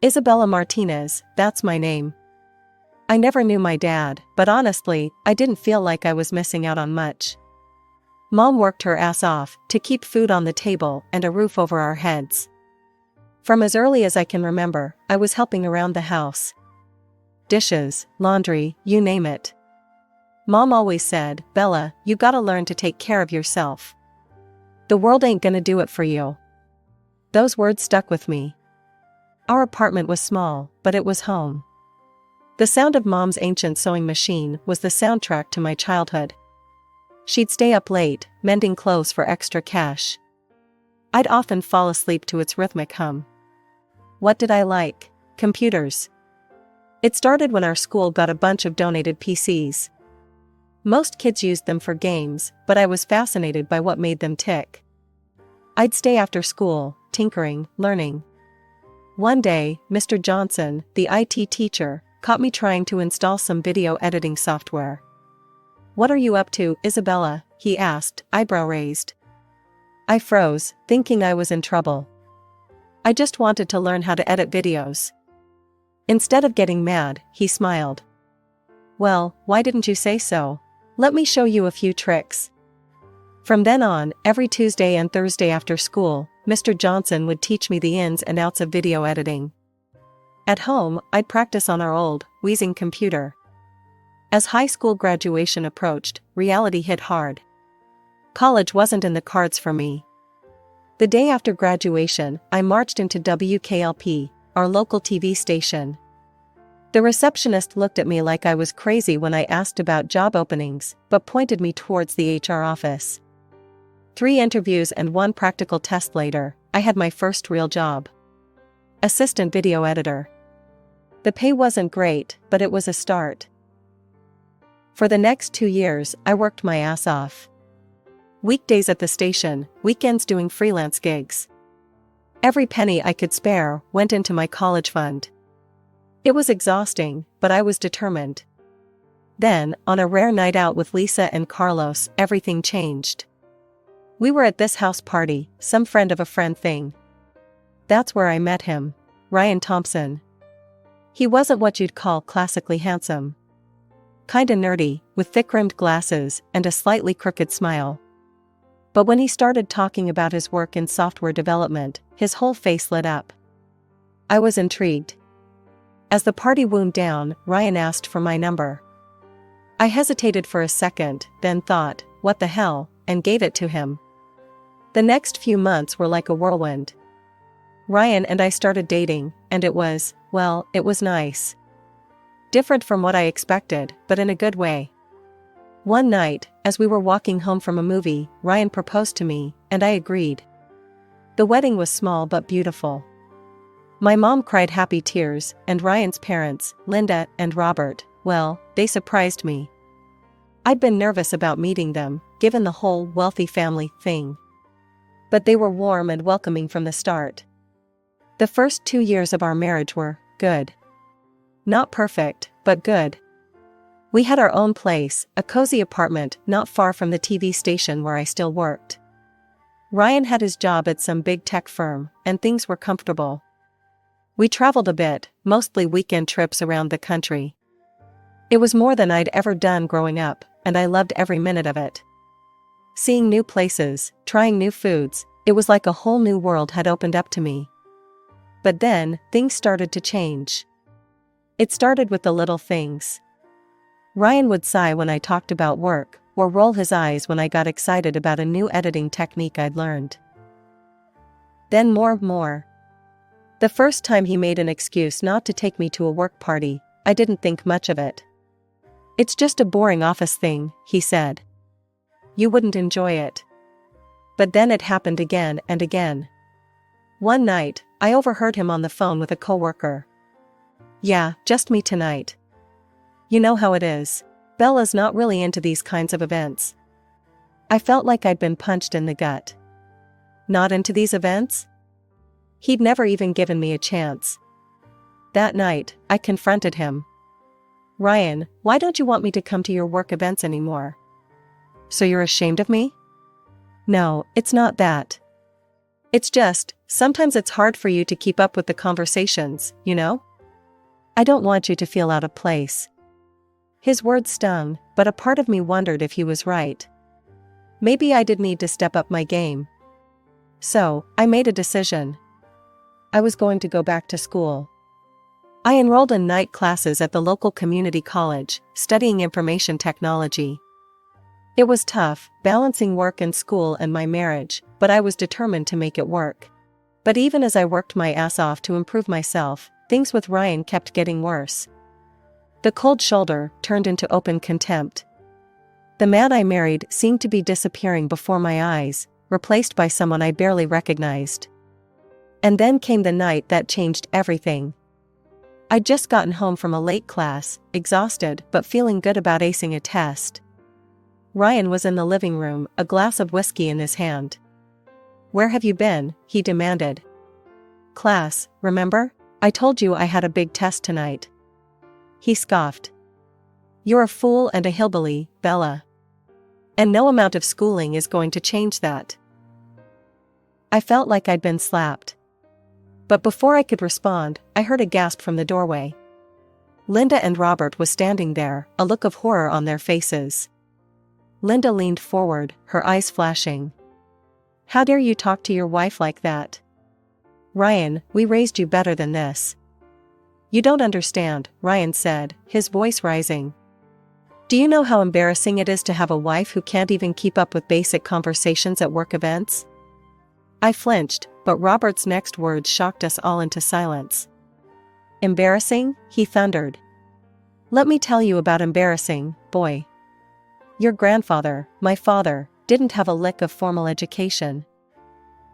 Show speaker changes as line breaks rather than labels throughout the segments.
Isabella Martinez, that's my name. I never knew my dad, but honestly, I didn't feel like I was missing out on much. Mom worked her ass off to keep food on the table and a roof over our heads. From as early as I can remember, I was helping around the house. Dishes, laundry, you name it. Mom always said, "Bella, you gotta learn to take care of yourself. The world ain't gonna do it for you." Those words stuck with me. Our apartment was small, but it was home. The sound of Mom's ancient sewing machine was the soundtrack to my childhood. She'd stay up late, mending clothes for extra cash. I'd often fall asleep to its rhythmic hum. What did I like? Computers. It started when our school got a bunch of donated PCs. Most kids used them for games, but I was fascinated by what made them tick. I'd stay after school, tinkering, learning. One day, Mr. Johnson, the IT teacher, caught me trying to install some video editing software. "What are you up to, Isabella?" he asked, eyebrow raised. I froze, thinking I was in trouble. I just wanted to learn how to edit videos. Instead of getting mad, he smiled. "Well, why didn't you say so? Let me show you a few tricks." From then on, every Tuesday and Thursday after school, Mr. Johnson would teach me the ins and outs of video editing. At home, I'd practice on our old, wheezing computer. As high school graduation approached, reality hit hard. College wasn't in the cards for me. The day after graduation, I marched into WKLP, our local TV station. The receptionist looked at me like I was crazy when I asked about job openings, but pointed me towards the HR office. 3 interviews and 1 practical test later, I had my first real job. Assistant video editor. The pay wasn't great, but it was a start. For the next 2 years, I worked my ass off. Weekdays at the station, weekends doing freelance gigs. Every penny I could spare went into my college fund. It was exhausting, but I was determined. Then, on a rare night out with Lisa and Carlos, everything changed. We were at this house party, some friend of a friend thing. That's where I met him, Ryan Thompson. He wasn't what you'd call classically handsome. Kinda nerdy, with thick-rimmed glasses and a slightly crooked smile. But when he started talking about his work in software development, his whole face lit up. I was intrigued. As the party wound down, Ryan asked for my number. I hesitated for a second, then thought, what the hell, and gave it to him. The next few months were like a whirlwind. Ryan and I started dating, and it was nice. Different from what I expected, but in a good way. One night, as we were walking home from a movie, Ryan proposed to me, and I agreed. The wedding was small but beautiful. My mom cried happy tears, and Ryan's parents, Linda and Robert, well, they surprised me. I'd been nervous about meeting them, given the whole wealthy family thing. But they were warm and welcoming from the start. The first 2 years of our marriage were good. Not perfect, but good. We had our own place, a cozy apartment not far from the TV station where I still worked. Ryan had his job at some big tech firm, and things were comfortable. We traveled a bit, mostly weekend trips around the country. It was more than I'd ever done growing up, and I loved every minute of it. Seeing new places, trying new foods, it was like a whole new world had opened up to me. But then, things started to change. It started with the little things. Ryan would sigh when I talked about work, or roll his eyes when I got excited about a new editing technique I'd learned. Then more. The first time he made an excuse not to take me to a work party, I didn't think much of it. "It's just a boring office thing," he said. "You wouldn't enjoy it." But then it happened again and again. One night, I overheard him on the phone with a coworker. "Yeah, just me tonight. You know how it is. Bella's not really into these kinds of events." I felt like I'd been punched in the gut. Not into these events? He'd never even given me a chance. That night, I confronted him. "Ryan, why don't you want me to come to your work events anymore? So you're ashamed of me?" "No, it's not that. It's just, sometimes it's hard for you to keep up with the conversations, you know? I don't want you to feel out of place. His words stung, but a part of me wondered if he was right. Maybe I did need to step up my game. So, I made a decision. I was going to go back to school. I enrolled in night classes at the local community college, studying information technology. It was tough, balancing work and school and my marriage, but I was determined to make it work. But even as I worked my ass off to improve myself, things with Ryan kept getting worse. The cold shoulder turned into open contempt. The man I married seemed to be disappearing before my eyes, replaced by someone I barely recognized. And then came the night that changed everything. I'd just gotten home from a late class, exhausted but feeling good about acing a test. Ryan was in the living room, a glass of whiskey in his hand. "Where have you been?" he demanded. "Class, remember? I told you I had a big test tonight." He scoffed. "You're a fool and a hillbilly, Bella. And no amount of schooling is going to change that." I felt like I'd been slapped. But before I could respond, I heard a gasp from the doorway. Linda and Robert was standing there, a look of horror on their faces. Linda leaned forward, her eyes flashing. "How dare you talk to your wife like that? Ryan, we raised you better than this." "You don't understand," Ryan said, his voice rising. "Do you know how embarrassing it is to have a wife who can't even keep up with basic conversations at work events?" I flinched, but Robert's next words shocked us all into silence. "Embarrassing?" he thundered. "Let me tell you about embarrassing, boy. Your grandfather, my father, didn't have a lick of formal education.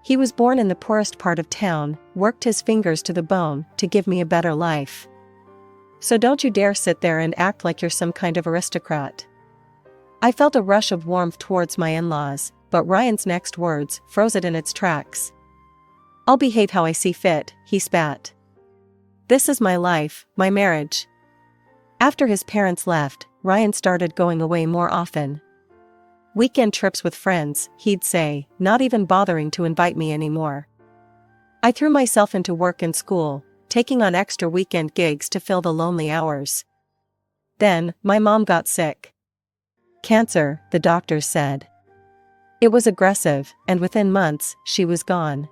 He was born in the poorest part of town, worked his fingers to the bone to give me a better life. So don't you dare sit there and act like you're some kind of aristocrat." I felt a rush of warmth towards my in-laws, but Ryan's next words froze it in its tracks. "I'll behave how I see fit," he spat. "This is my life, my marriage." After his parents left, Ryan started going away more often. "Weekend trips with friends," he'd say, not even bothering to invite me anymore. I threw myself into work and school, taking on extra weekend gigs to fill the lonely hours. Then, my mom got sick. Cancer, the doctors said. It was aggressive, and within months, she was gone.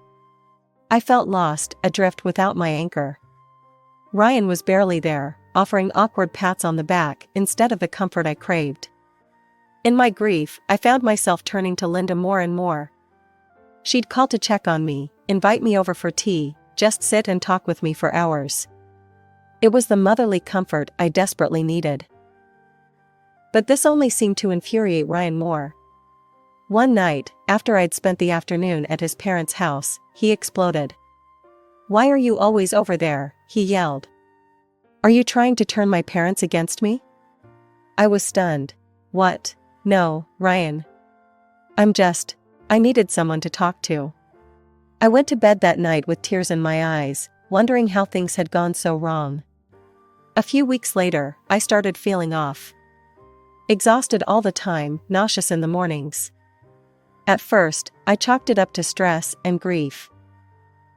I felt lost, adrift without my anchor. Ryan was barely there, offering awkward pats on the back instead of the comfort I craved. In my grief, I found myself turning to Linda more and more. She'd call to check on me, invite me over for tea, just sit and talk with me for hours. It was the motherly comfort I desperately needed. But this only seemed to infuriate Ryan more. One night, after I'd spent the afternoon at his parents' house, he exploded. "Why are you always over there?" he yelled. "Are you trying to turn my parents against me?" I was stunned. "What? No, Ryan. I needed someone to talk to." I went to bed that night with tears in my eyes, wondering how things had gone so wrong. A few weeks later, I started feeling off. Exhausted all the time, nauseous in the mornings. At first, I chalked it up to stress and grief.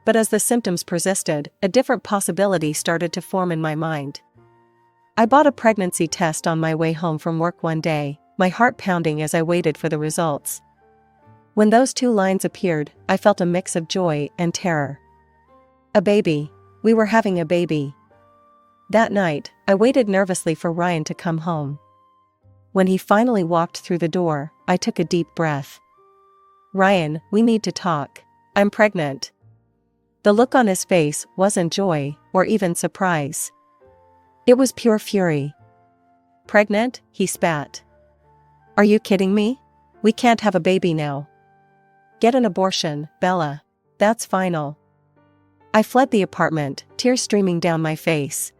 But as the symptoms persisted, a different possibility started to form in my mind. I bought a pregnancy test on my way home from work one day, my heart pounding as I waited for the results. When those two lines appeared, I felt a mix of joy and terror. A baby. We were having a baby. That night, I waited nervously for Ryan to come home. When he finally walked through the door, I took a deep breath. "Ryan, we need to talk. I'm pregnant." The look on his face wasn't joy, or even surprise. It was pure fury. "Pregnant?" he spat. "Are you kidding me? We can't have a baby now. Get an abortion, Bella. That's final." I fled the apartment, tears streaming down my face.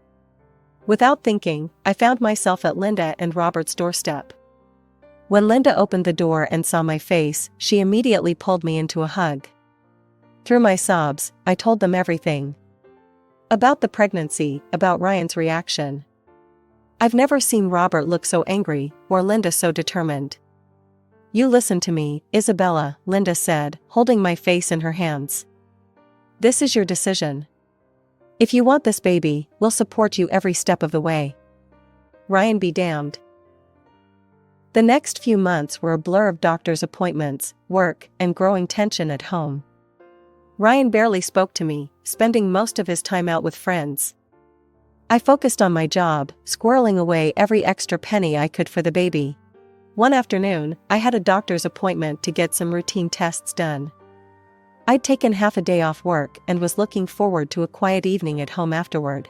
Without thinking, I found myself at Linda and Robert's doorstep. When Linda opened the door and saw my face, she immediately pulled me into a hug. Through my sobs, I told them everything. About the pregnancy, about Ryan's reaction. I've never seen Robert look so angry, or Linda so determined. You listen to me, Isabella, Linda said, holding my face in her hands. This is your decision. If you want this baby, we'll support you every step of the way. Ryan be damned. The next few months were a blur of doctor's appointments, work, and growing tension at home. Ryan barely spoke to me, spending most of his time out with friends. I focused on my job, squirreling away every extra penny I could for the baby. One afternoon, I had a doctor's appointment to get some routine tests done. I'd taken half a day off work and was looking forward to a quiet evening at home afterward.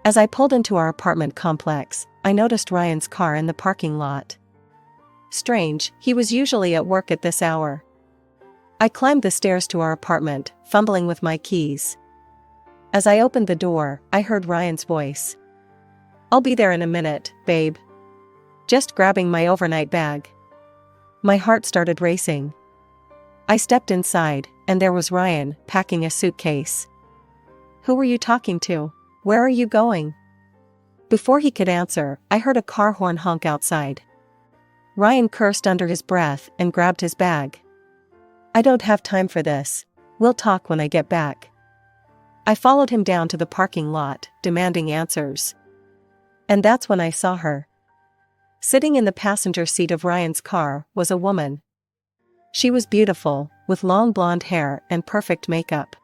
As I pulled into our apartment complex, I noticed Ryan's car in the parking lot. Strange, he was usually at work at this hour. I climbed the stairs to our apartment, fumbling with my keys. As I opened the door, I heard Ryan's voice. I'll be there in a minute, babe. Just grabbing my overnight bag. My heart started racing. I stepped inside, and there was Ryan, packing a suitcase. Who were you talking to? Where are you going? Before he could answer, I heard a car horn honk outside. Ryan cursed under his breath and grabbed his bag. I don't have time for this. We'll talk when I get back. I followed him down to the parking lot, demanding answers. And that's when I saw her. Sitting in the passenger seat of Ryan's car was a woman. She was beautiful, with long blonde hair and perfect makeup.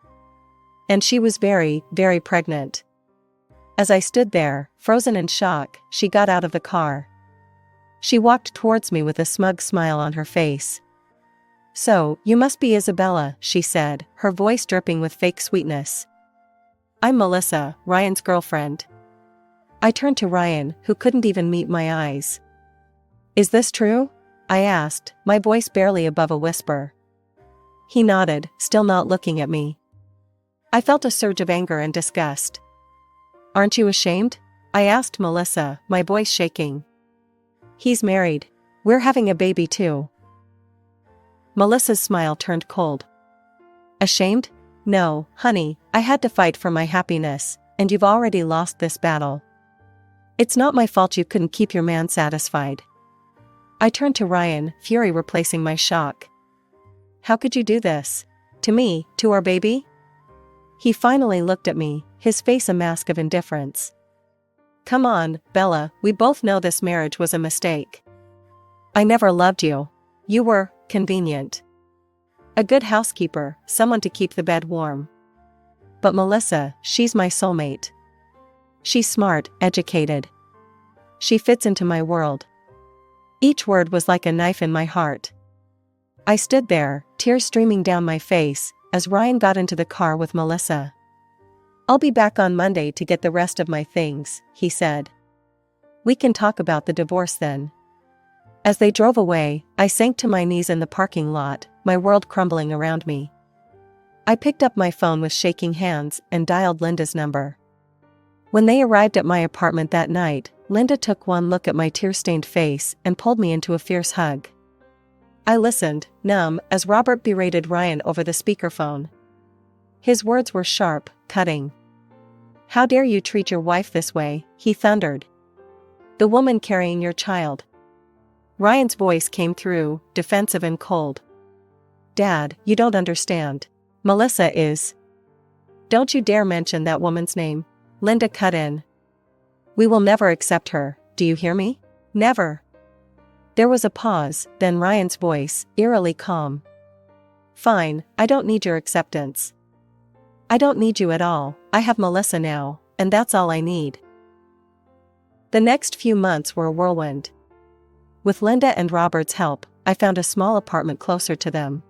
And she was very, very pregnant. As I stood there, frozen in shock, she got out of the car. She walked towards me with a smug smile on her face. So, you must be Isabella, she said, her voice dripping with fake sweetness. I'm Melissa, Ryan's girlfriend. I turned to Ryan, who couldn't even meet my eyes. Is this true? I asked, my voice barely above a whisper. He nodded, still not looking at me. I felt a surge of anger and disgust. Aren't you ashamed? I asked Melissa, my voice shaking. He's married. We're having a baby too. Melissa's smile turned cold. Ashamed? No, honey, I had to fight for my happiness, and you've already lost this battle. It's not my fault you couldn't keep your man satisfied. I turned to Ryan, fury replacing my shock. How could you do this? To me, to our baby? He finally looked at me, his face a mask of indifference. Come on, Bella, we both know this marriage was a mistake. I never loved you. You were convenient. A good housekeeper, someone to keep the bed warm. But Melissa, she's my soulmate. She's smart, educated. She fits into my world. Each word was like a knife in my heart. I stood there, tears streaming down my face, as Ryan got into the car with Melissa. I'll be back on Monday to get the rest of my things, he said. We can talk about the divorce then. As they drove away, I sank to my knees in the parking lot, my world crumbling around me. I picked up my phone with shaking hands and dialed Linda's number. When they arrived at my apartment that night, Linda took one look at my tear-stained face and pulled me into a fierce hug. I listened, numb, as Robert berated Ryan over the speakerphone. His words were sharp, cutting. How dare you treat your wife this way, he thundered. The woman carrying your child. Ryan's voice came through, defensive and cold. Dad, you don't understand. Melissa is. Don't you dare mention that woman's name. Linda cut in. We will never accept her, do you hear me? Never. There was a pause, then Ryan's voice, eerily calm. Fine, I don't need your acceptance. I don't need you at all, I have Melissa now, and that's all I need. The next few months were a whirlwind. With Linda and Robert's help, I found a small apartment closer to them.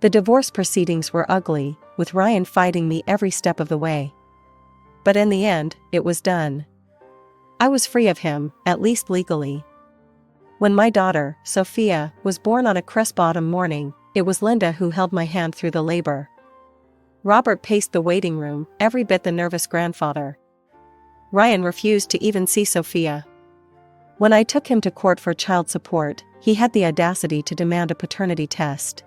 The divorce proceedings were ugly, with Ryan fighting me every step of the way. But in the end, it was done. I was free of him, at least legally. When my daughter, Sophia, was born on a crisp autumn morning, it was Linda who held my hand through the labor. Robert paced the waiting room, every bit the nervous grandfather. Ryan refused to even see Sophia. When I took him to court for child support, he had the audacity to demand a paternity test.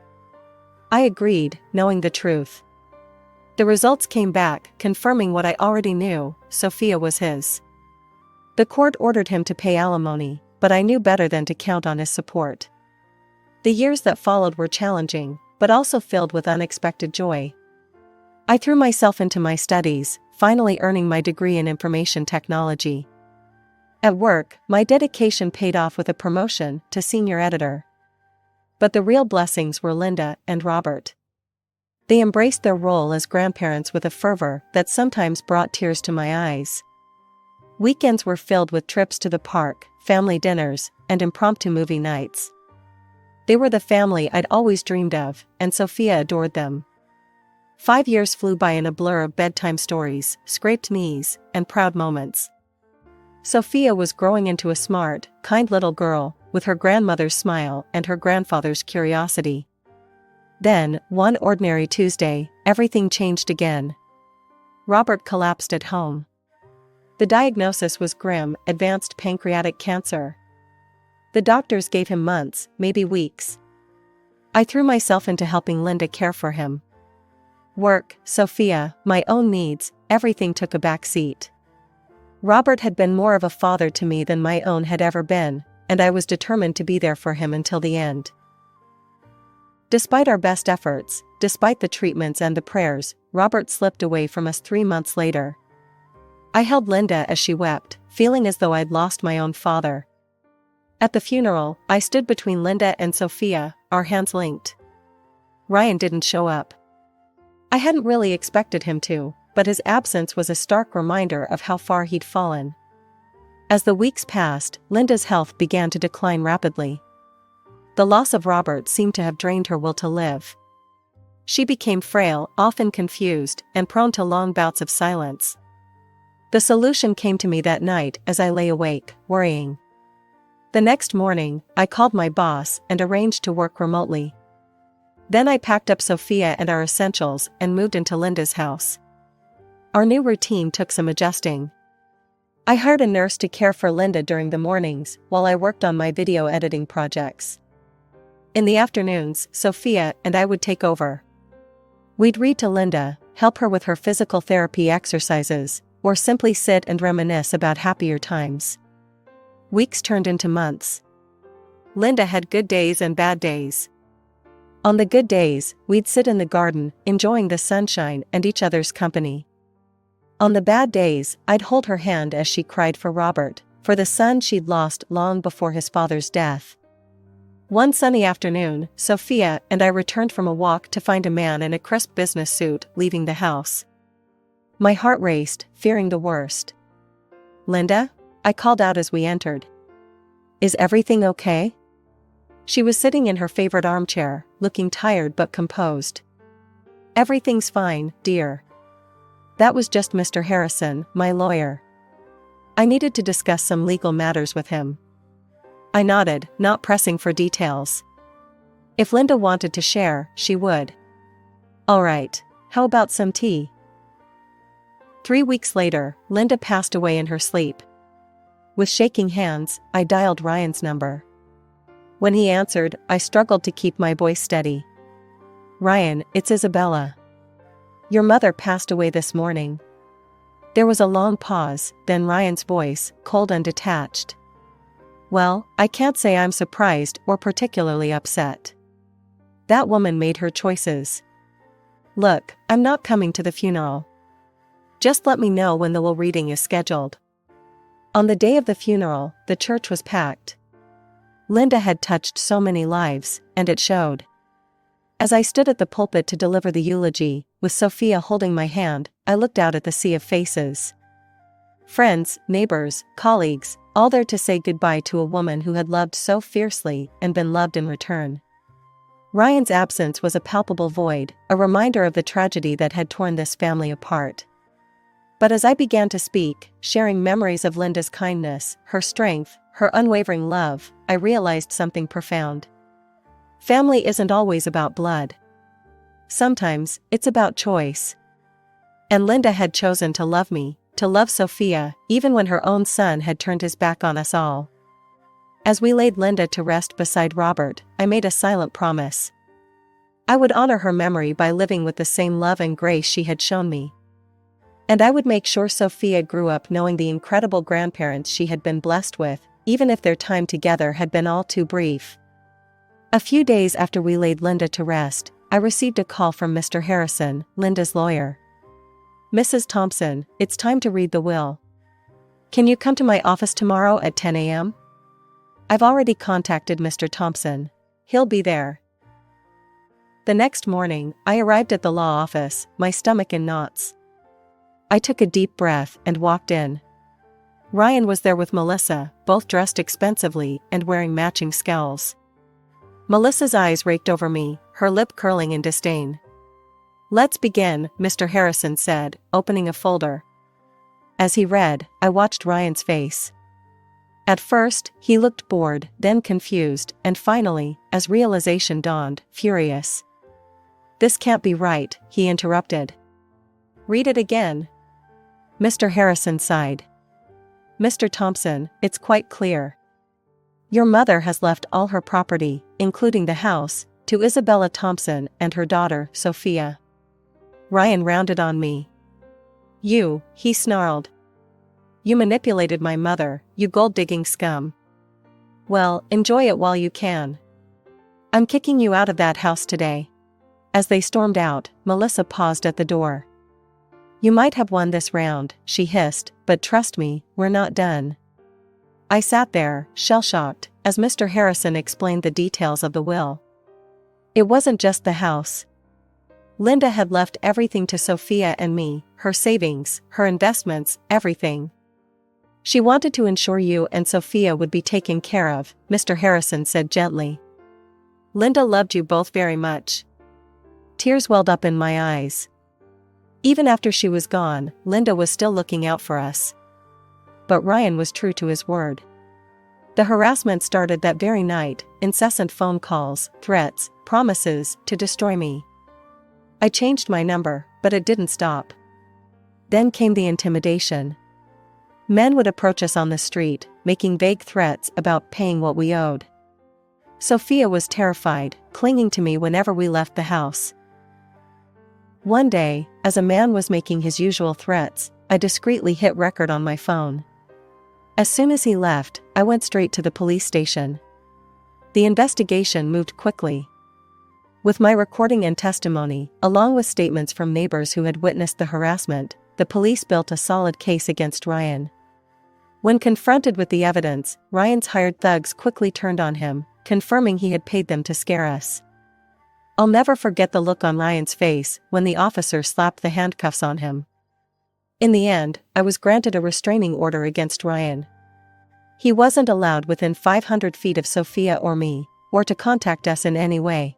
I agreed, knowing the truth. The results came back, confirming what I already knew, Sophia was his. The court ordered him to pay alimony, but I knew better than to count on his support. The years that followed were challenging, but also filled with unexpected joy. I threw myself into my studies, finally earning my degree in information technology. At work, my dedication paid off with a promotion to senior editor. But the real blessings were Linda and Robert. They embraced their role as grandparents with a fervor that sometimes brought tears to my eyes. Weekends were filled with trips to the park, family dinners, and impromptu movie nights. They were the family I'd always dreamed of, and Sophia adored them. 5 years flew by in a blur of bedtime stories, scraped knees, and proud moments. Sophia was growing into a smart, kind little girl, with her grandmother's smile and her grandfather's curiosity. Then, one ordinary Tuesday, everything changed again. Robert collapsed at home. The diagnosis was grim: advanced pancreatic cancer. The doctors gave him months, maybe weeks. I threw myself into helping Linda care for him. Work, Sophia, my own needs, everything took a back seat. Robert had been more of a father to me than my own had ever been, and I was determined to be there for him until the end. Despite our best efforts, despite the treatments and the prayers, Robert slipped away from us 3 months later. I held Linda as she wept, feeling as though I'd lost my own father. At the funeral, I stood between Linda and Sophia, our hands linked. Ryan didn't show up. I hadn't really expected him to, but his absence was a stark reminder of how far he'd fallen. As the weeks passed, Linda's health began to decline rapidly. The loss of Robert seemed to have drained her will to live. She became frail, often confused, and prone to long bouts of silence. The solution came to me that night as I lay awake, worrying. The next morning, I called my boss and arranged to work remotely. Then I packed up Sophia and our essentials and moved into Linda's house. Our new routine took some adjusting. I hired a nurse to care for Linda during the mornings while I worked on my video editing projects. In the afternoons, Sophia and I would take over. We'd read to Linda, help her with her physical therapy exercises, or simply sit and reminisce about happier times. Weeks turned into months. Linda had good days and bad days. On the good days, we'd sit in the garden, enjoying the sunshine and each other's company. On the bad days, I'd hold her hand as she cried for Robert, for the son she'd lost long before his father's death. One sunny afternoon, Sophia and I returned from a walk to find a man in a crisp business suit leaving the house. My heart raced, fearing the worst. "Linda?" I called out as we entered. "Is everything okay?" She was sitting in her favorite armchair, looking tired but composed. "Everything's fine, dear. That was just Mr. Harrison, my lawyer. I needed to discuss some legal matters with him." I nodded, not pressing for details. If Linda wanted to share, she would. "All right, how about some tea?" 3 weeks later, Linda passed away in her sleep. With shaking hands, I dialed Ryan's number. When he answered, I struggled to keep my voice steady. "Ryan, it's Isabella. Your mother passed away this morning." There was a long pause, then Ryan's voice, cold and detached. "Well, I can't say I'm surprised or particularly upset. That woman made her choices. Look, I'm not coming to the funeral. Just let me know when the will reading is scheduled." On the day of the funeral, the church was packed. Linda had touched so many lives, and it showed. As I stood at the pulpit to deliver the eulogy, with Sophia holding my hand, I looked out at the sea of faces. Friends, neighbors, colleagues, all there to say goodbye to a woman who had loved so fiercely and been loved in return. Ryan's absence was a palpable void, a reminder of the tragedy that had torn this family apart. But as I began to speak, sharing memories of Linda's kindness, her strength, her unwavering love, I realized something profound. Family isn't always about blood. Sometimes, it's about choice. And Linda had chosen to love me, to love Sophia, even when her own son had turned his back on us all. As we laid Linda to rest beside Robert, I made a silent promise. I would honor her memory by living with the same love and grace she had shown me. And I would make sure Sophia grew up knowing the incredible grandparents she had been blessed with, even if their time together had been all too brief. A few days after we laid Linda to rest, I received a call from Mr. Harrison, Linda's lawyer. "Mrs. Thompson, it's time to read the will. Can you come to my office tomorrow at 10 a.m.? I've already contacted Mr. Thompson. He'll be there." The next morning, I arrived at the law office, my stomach in knots. I took a deep breath and walked in. Ryan was there with Melissa, both dressed expensively and wearing matching scowls. Melissa's eyes raked over me, her lip curling in disdain. "Let's begin," Mr. Harrison said, opening a folder. As he read, I watched Ryan's face. At first, he looked bored, then confused, and finally, as realization dawned, furious. "This can't be right," he interrupted. "Read it again." Mr. Harrison sighed. "Mr. Thompson, it's quite clear. Your mother has left all her property, including the house, to Isabella Thompson and her daughter, Sophia." Ryan rounded on me. "You," he snarled. "You manipulated my mother, you gold-digging scum. Well, enjoy it while you can. I'm kicking you out of that house today." As they stormed out, Melissa paused at the door. "You might have won this round," she hissed, "but trust me, we're not done." I sat there, shell-shocked, as Mr. Harrison explained the details of the will. It wasn't just the house. Linda had left everything to Sophia and me, her savings, her investments, everything. "She wanted to ensure you and Sophia would be taken care of," Mr. Harrison said gently. "Linda loved you both very much." Tears welled up in my eyes. Even after she was gone, Linda was still looking out for us. But Ryan was true to his word. The harassment started that very night, incessant phone calls, threats, promises to destroy me. I changed my number, but it didn't stop. Then came the intimidation. Men would approach us on the street, making vague threats about paying what we owed. Sophia was terrified, clinging to me whenever we left the house. One day, as a man was making his usual threats, I discreetly hit record on my phone. As soon as he left, I went straight to the police station. The investigation moved quickly. With my recording and testimony, along with statements from neighbors who had witnessed the harassment, the police built a solid case against Ryan. When confronted with the evidence, Ryan's hired thugs quickly turned on him, confirming he had paid them to scare us. I'll never forget the look on Ryan's face when the officer slapped the handcuffs on him. In the end, I was granted a restraining order against Ryan. He wasn't allowed within 500 feet of Sophia or me, or to contact us in any way.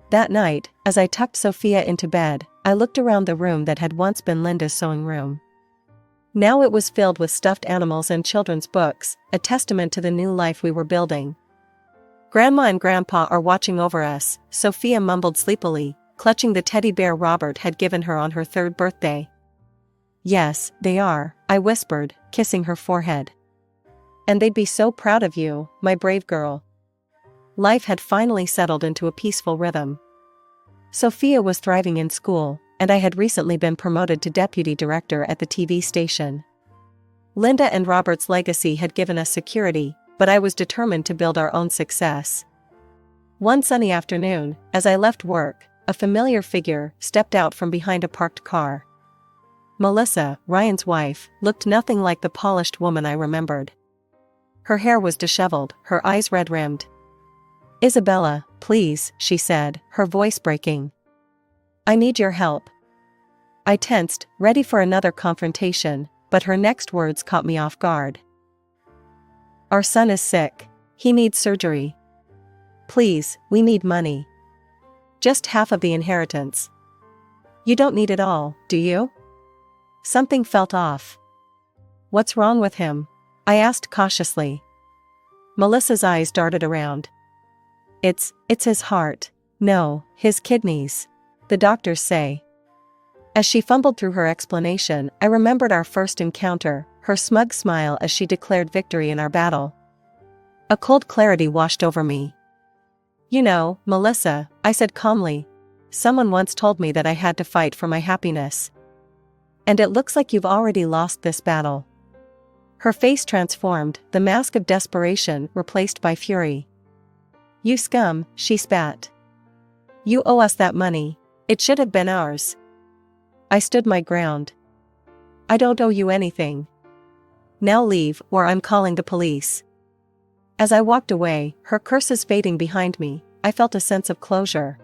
That night, as I tucked Sophia into bed, I looked around the room that had once been Linda's sewing room. Now it was filled with stuffed animals and children's books, a testament to the new life we were building. "Grandma and Grandpa are watching over us," Sophia mumbled sleepily, clutching the teddy bear Robert had given her on her 3rd birthday. "Yes, they are," I whispered, kissing her forehead. "And they'd be so proud of you, my brave girl." Life had finally settled into a peaceful rhythm. Sophia was thriving in school, and I had recently been promoted to deputy director at the TV station. Linda and Robert's legacy had given us security, but I was determined to build our own success. One sunny afternoon, as I left work, a familiar figure stepped out from behind a parked car. Melissa, Ryan's wife, looked nothing like the polished woman I remembered. Her hair was disheveled, her eyes red-rimmed. "Isabella, please," she said, her voice breaking. "I need your help." I tensed, ready for another confrontation, but her next words caught me off guard. "Our son is sick. He needs surgery. Please, we need money. Just half of the inheritance." "You don't need it all, do you?" Something felt off. "What's wrong with him?" I asked cautiously. Melissa's eyes darted around. It's his heart. No, his kidneys. The doctors say." As she fumbled through her explanation, I remembered our first encounter, her smug smile as she declared victory in our battle. A cold clarity washed over me. "You know, Melissa," I said calmly, "someone once told me that I had to fight for my happiness. And it looks like you've already lost this battle." Her face transformed, the mask of desperation replaced by fury. You scum, she spat. You owe us that money. It should have been ours. I stood my ground. I don't owe you anything. Now leave, or I'm calling the police. As I walked away, her curses fading behind me, I felt a sense of closure.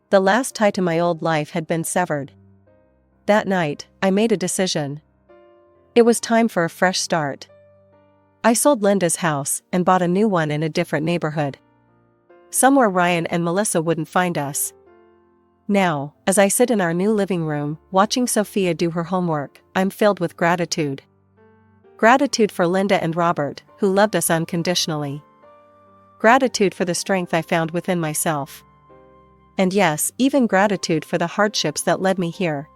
The last tie to my old life had been severed. That night, I made a decision. It was time for a fresh start. I sold Linda's house and bought a new one in a different neighborhood. Somewhere Ryan and Melissa wouldn't find us. Now, as I sit in our new living room, watching Sophia do her homework, I'm filled with gratitude. Gratitude for Linda and Robert, who loved us unconditionally. Gratitude for the strength I found within myself. And yes, even gratitude for the hardships that led me here.